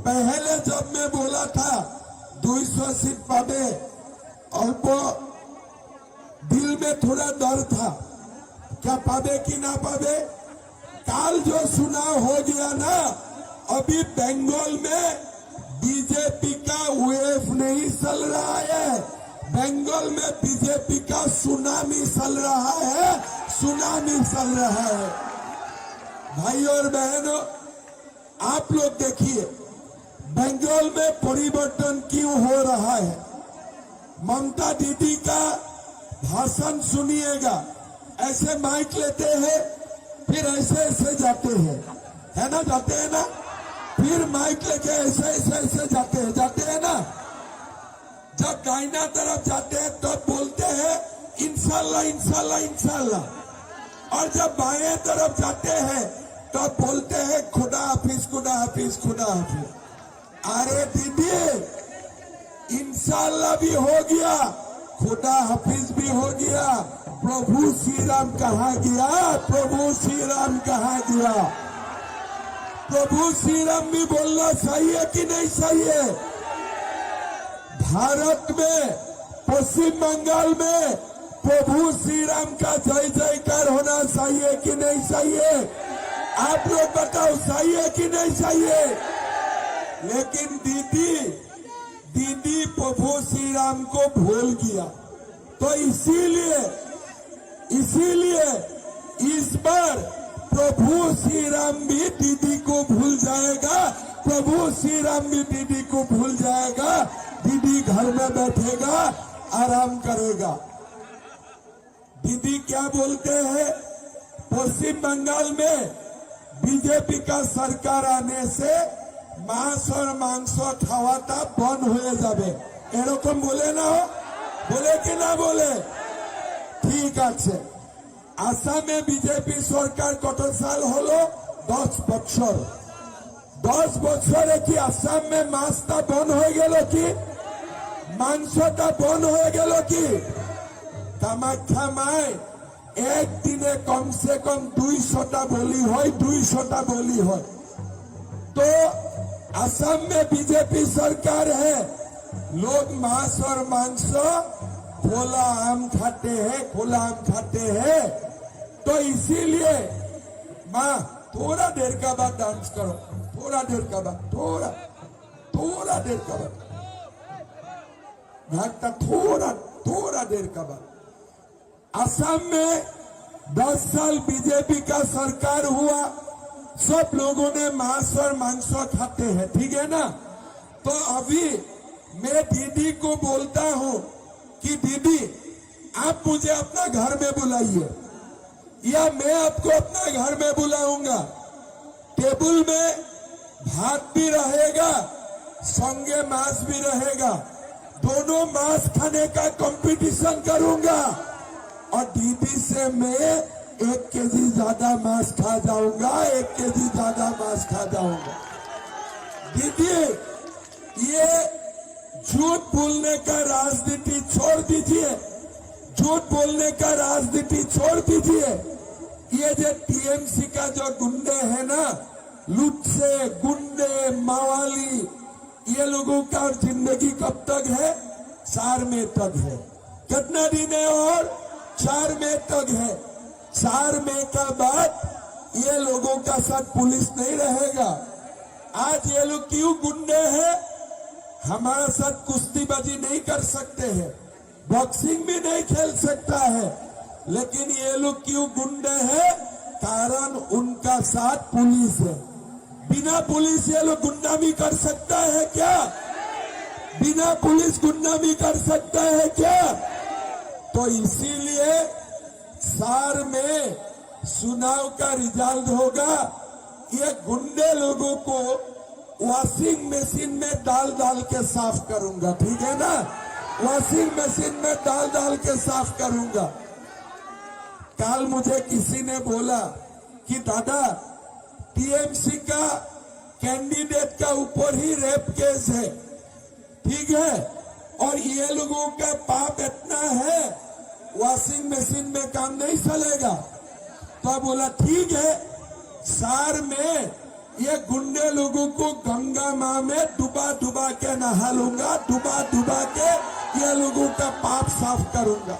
पहले जब मैं बोला था 200 सीट पावे, अल्प दिल में थोड़ा डर था, क्या पावे कि ना पावे। काल जो चुनाव हो गया ना, अभी बंगाल में बीजेपी का वेव नहीं चल रहा है, बंगाल में बीजेपी का सुनामी चल रहा है, सुनामी चल रहा है। भाई और बहनों, आप लोग देखिए बंगाल में परिवर्तन क्यों हो रहा है। ममता दीदी का भाषण सुनिएगा, ऐसे माइक लेते हैं, फिर ऐसे ऐसे जाते हैं, है ना, जाते हैं ना, फिर माइक लेके ऐसे ऐसे ऐसे जाते हैं ना। जब दाहिना तरफ जाते हैं तो बोलते हैं इंशाल्लाह इंशाल्लाह इंशाल्लाह, और जब बाएं तरफ जाते हैं तो बोलते हैं खुदा हाफिज खुदा हाफिज खुदा हाफिज। अरे दीदी, इंशाल्लाह भी हो गया, खुदा हाफिज भी हो गया, प्रभु श्री राम कहाँ गया, प्रभु श्री राम कहाँ गया। प्रभु श्री राम भी बोलना चाहिए कि नहीं चाहिए। भारत में, पश्चिम बंगाल में प्रभु श्री राम का जय जयकार होना चाहिए कि नहीं चाहिए। आप लोग बताओ, चाहिए कि नहीं चाहिए। लेकिन दीदी प्रभु श्री राम को भूल गया, तो इसीलिए इस बार प्रभु श्री राम भी दीदी को भूल जाएगा, प्रभु श्री राम भी दीदी को भूल जाएगा। दीदी घर में बैठेगा, आराम करेगा। दीदी क्या बोलते हैं, पश्चिम बंगाल में बीजेपी का सरकार आने से मांस और मांस खावाता बंद हो जाबे, एरकम बोले ना हो, बोले कि ना बोले। ठीक আছে, আসামে বিজেপি সরকার কত সাল হলো, 10 বছর। 10 বছরে কি আসামে মাছটা বন্ধ হয়ে গেল কি, মাংসটা বন্ধ হয়ে গেল কি। কামাখ্যা মায় একদিনে কমসে কম 200টা বলি হয়, 200টা বলি হয়। तो असम में बीजेपी सरकार है, लोग मांस और मांस खोला आम खाते हैं, खोला आम खाते हैं। तो इसीलिए माँ थोड़ा देर का बाद डांस करो, थोड़ा देर का बाद, थोड़ा देर का बाद भागता, थोड़ा देर का बाद। असम में 10 साल बीजेपी का सरकार हुआ, सब लोगों ने मांस और मांस खाते हैं, ठीक है ना। तो अभी मैं दीदी को बोलता हूं कि दीदी आप मुझे अपना घर में बुलाइए, या मैं आपको अपना घर में बुलाऊंगा। टेबल में भात भी रहेगा, संगे मांस भी रहेगा, दोनों मांस खाने का कंपटीशन करूंगा, और दीदी से मैं 1 केजी ज्यादा मांस खा जाऊंगा, 1 केजी ज्यादा मांस खा जाऊंगा। दीदी, ये झूठ बोलने का राजनीति छोड़ दीजिए, झूठ बोलने का राजनीति छोड़ दीजिए। ये जो टीएमसी का जो गुंडे हैं ना, लुच्चे गुंडे मावाली, ये लोगों का जिंदगी कब तक है, 4 मई तक है। कितना दिन है, और 4 मई तक है। 4 मई का बाद ये लोगों का साथ पुलिस नहीं रहेगा। आज ये लोग क्यों गुंडे हैं, हमारे साथ कुश्तीबाजी नहीं कर सकते हैं, बॉक्सिंग भी नहीं खेल सकता है, लेकिन ये लोग क्यों गुंडे हैं, कारण उनका साथ पुलिस है। बिना पुलिस ये लोग गुंडामी कर सकता है क्या, बिना पुलिस गुंडामी कर सकता है क्या। तो इसीलिए 4 में चुनाव का रिजल्ट होगा, ये गुंडे लोगों को वॉशिंग मशीन में डाल के साफ करूंगा, ठीक है ना, वॉशिंग मशीन में डाल के साफ करूंगा। कल मुझे किसी ने बोला कि दादा टीएमसी का कैंडिडेट का ऊपर ही रेप केस है, ठीक है, और ये लोगों का पाप इतना है, वॉशिंग मशीन में काम नहीं चलेगा। तो बोला ठीक है, 4 में ये गुंडे लोगों को गंगा माँ में डुबा डुबा के नहा लूंगा, डुबा डुबा के ये लोगों का पाप साफ करूंगा।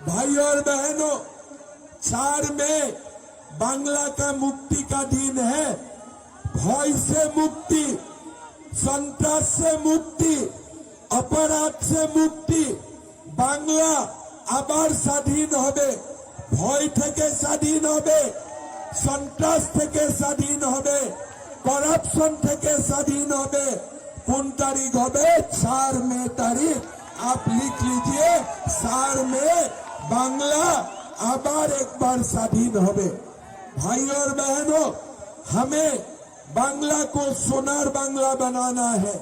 भाई और बहनों, 4 मई बांग्ला का मुक्ति का दिन है। भय से मुक्ति, संतरास से मुक्ति, अपराध से मुक्ति। बांग्ला आबार स्वाधीन होबे, भय থেকে স্বাধীন হবে, সন্ত্রাস থেকে স্বাধীন হবে, করাপশন থেকে স্বাধীন হবে। কোন তারিখ হবে? 4 मई तारीख। आप लिख लीजिए, 4 मई बांग्ला आबार एक बार स्वाधीन होबे। भाई और बहनों, हमें बांग्ला को सोनार बांग्ला बनाना है।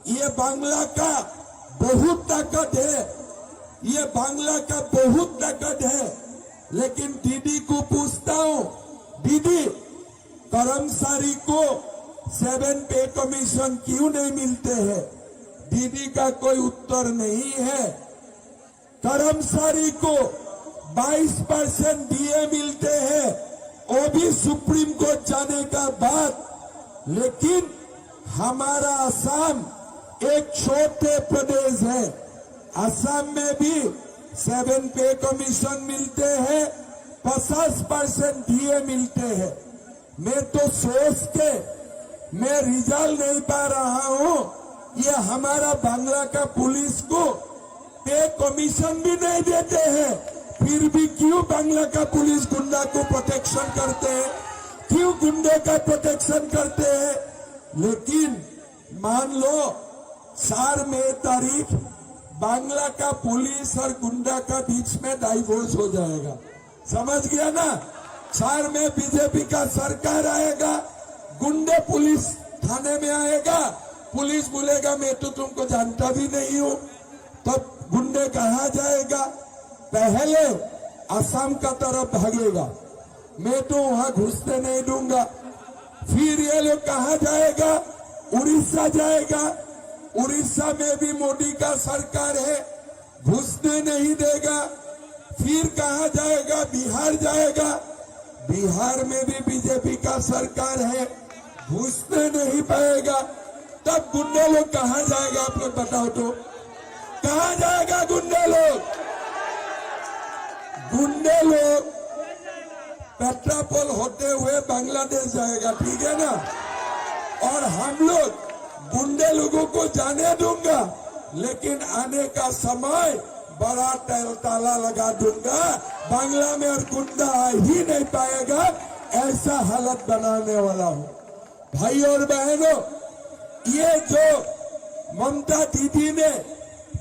ये बांग्ला का बहुत ताकत है, ये बांग्ला का बहुत ताकत है। लेकिन दीदी को पूछता हूं, दीदी कर्मचारी को 7 पे कमीशन क्यों नहीं मिलते हैं? दीदी का कोई उत्तर नहीं है। कर्मचारी को 22% डीए मिलते हैं, वो भी सुप्रीम कोर्ट जाने का बाद। लेकिन हमारा असम एक छोटे प्रदेश है, असम में भी 7 पे कमीशन मिलते हैं, 50% डीए मिलते हैं। मैं तो सोच के मैं रिजल्ट नहीं पा रहा हूं, ये हमारा बांग्ला का पुलिस को पे कमीशन भी नहीं देते हैं, फिर भी क्यों बांग्ला का पुलिस गुंडा को प्रोटेक्शन करते हैं, क्यों गुंडे का प्रोटेक्शन करते हैं? लेकिन मान लो 4 मई तारीख बांग्ला का पुलिस और गुंडा का बीच में डाइवोर्स हो जाएगा। समझ गया ना? 4 मई बीजेपी का सरकार आएगा, गुंडे पुलिस थाने में आएगा, पुलिस बोलेगा मैं तो तुमको जानता भी नहीं हूं, तब गुंडे कहाँ जाएगा? पहले असम का तरफ भागेगा, मैं तो वहां घुसने नहीं दूंगा। फिर ये लोग कहाँ जाएगा? उड़ीसा जाएगा, उड़ीसा में भी मोदी का सरकार है, घुसने नहीं देगा। फिर कहाँ जाएगा? बिहार जाएगा, बिहार में भी बीजेपी का सरकार है, घुसने नहीं पाएगा। तब गुंडे लोग कहाँ जाएगा? आप लोग बताओ तो, कहाँ जाएगा गुंडे लोग? गुंडे लोग पेट्रापोल होते हुए बांग्लादेश जाएगा, ठीक है ना? और हम लोग गुंडे लोगों को जाने दूंगा, लेकिन आने का समय बड़ा ताला लगा दूंगा, बांग्ला में और गुंडा आ ही नहीं पाएगा, ऐसा हालत बनाने वाला हूं। भाई और बहनों, ये जो ममता दीदी ने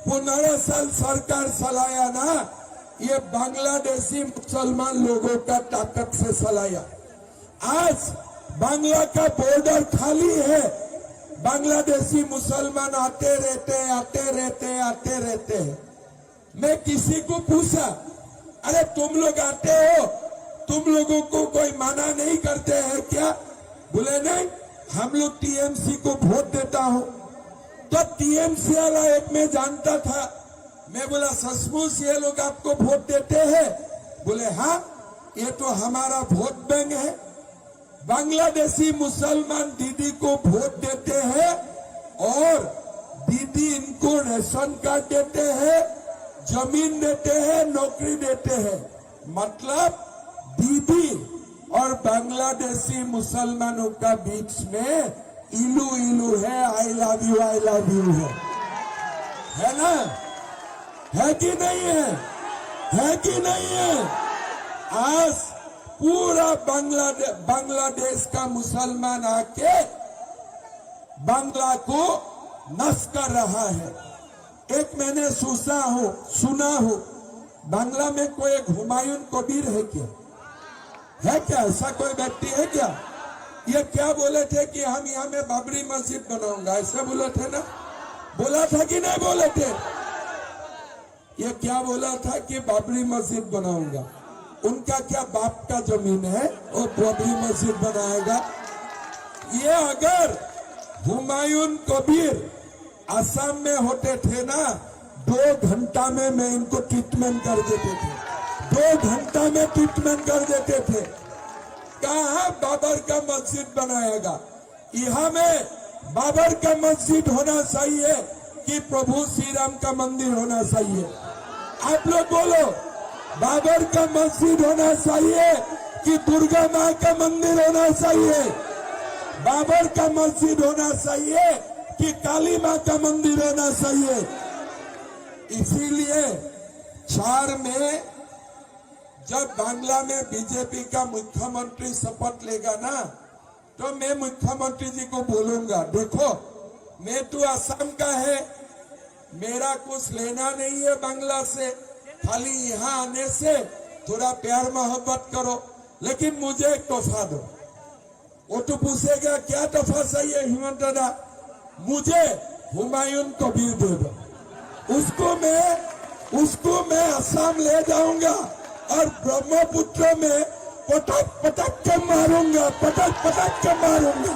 15 साल सरकार चलाया ना, ये बांग्लादेशी मुसलमान लोगों का ताकत से चलाया। आज बांग्ला का बॉर्डर खाली है, बांग्लादेशी मुसलमान आते रहते हैं। मैं किसी को पूछा, अरे तुम लोग आते हो, तुम लोगों को कोई मना नहीं करते हैं क्या? बोले नहीं, हम लोग टीएमसी को वोट देता हूं। तो टीएमसी वाला एक मैं जानता था, मैं बोला सचमुच ये लोग आपको वोट देते हैं? बोले हाँ, ये तो हमारा वोट बैंक है। बांग्लादेशी मुसलमान दीदी को वोट देते हैं और दीदी इनको राशन कार्ड देते हैं, जमीन देते हैं, नौकरी देते हैं। मतलब दीदी और बांग्लादेशी मुसलमानों का बीच में इलू इलू है, आई लव यू है ना? है कि नहीं है? है कि नहीं है? आज पूरा बांग्लादेश का मुसलमान आके बांग्ला को नष्ट कर रहा है। एक मैंने सुना हूं, बांग्ला में कोई हुमायूं कबीर है क्या? है क्या? ऐसा कोई व्यक्ति है क्या? ये क्या बोले थे कि हम यहाँ में बाबरी मस्जिद बनाऊंगा, ऐसा बोले थे ना? बोला था कि नहीं बोले थे? ये क्या बोला था कि बाबरी मस्जिद बनाऊंगा। उनका क्या बाप का जमीन है और बाबरी मस्जिद बनाएगा? ये अगर हुमायूं कबीर असम में होते थे ना, 2 घंटा में मैं इनको ट्रीटमेंट कर देते थे, 2 घंटा में ट्रीटमेंट कर देते थे। कहाँ बाबर का मस्जिद बनाएगा? यहाँ में बाबर का मस्जिद होना चाहिए कि प्रभु श्री राम का मंदिर होना चाहिए? आप लोग बोलो, बाबर का मस्जिद होना चाहिए कि दुर्गा माँ का मंदिर होना चाहिए? बाबर का मस्जिद होना चाहिए कि काली माँ का मंदिर होना चाहिए? इसीलिए 4 में जब बांग्ला में बीजेपी का मुख्यमंत्री शपथ लेगा ना, तो मैं मुख्यमंत्री जी को बोलूंगा, देखो मैं तो असम का है, मेरा कुछ लेना नहीं है बांग्ला से, खाली यहाँ आने से थोड़ा प्यार मोहब्बत करो, लेकिन मुझे एक तोहफा दो। वो तो पूछेगा क्या तोहफा चाहिए हेमंत दादा? मुझे हुमायूं कबीर दे दो, उसको मैं असम ले जाऊंगा और ब्रह्मपुत्र में पटक पटक के मारूंगा, पटक पटक के मारूंगा।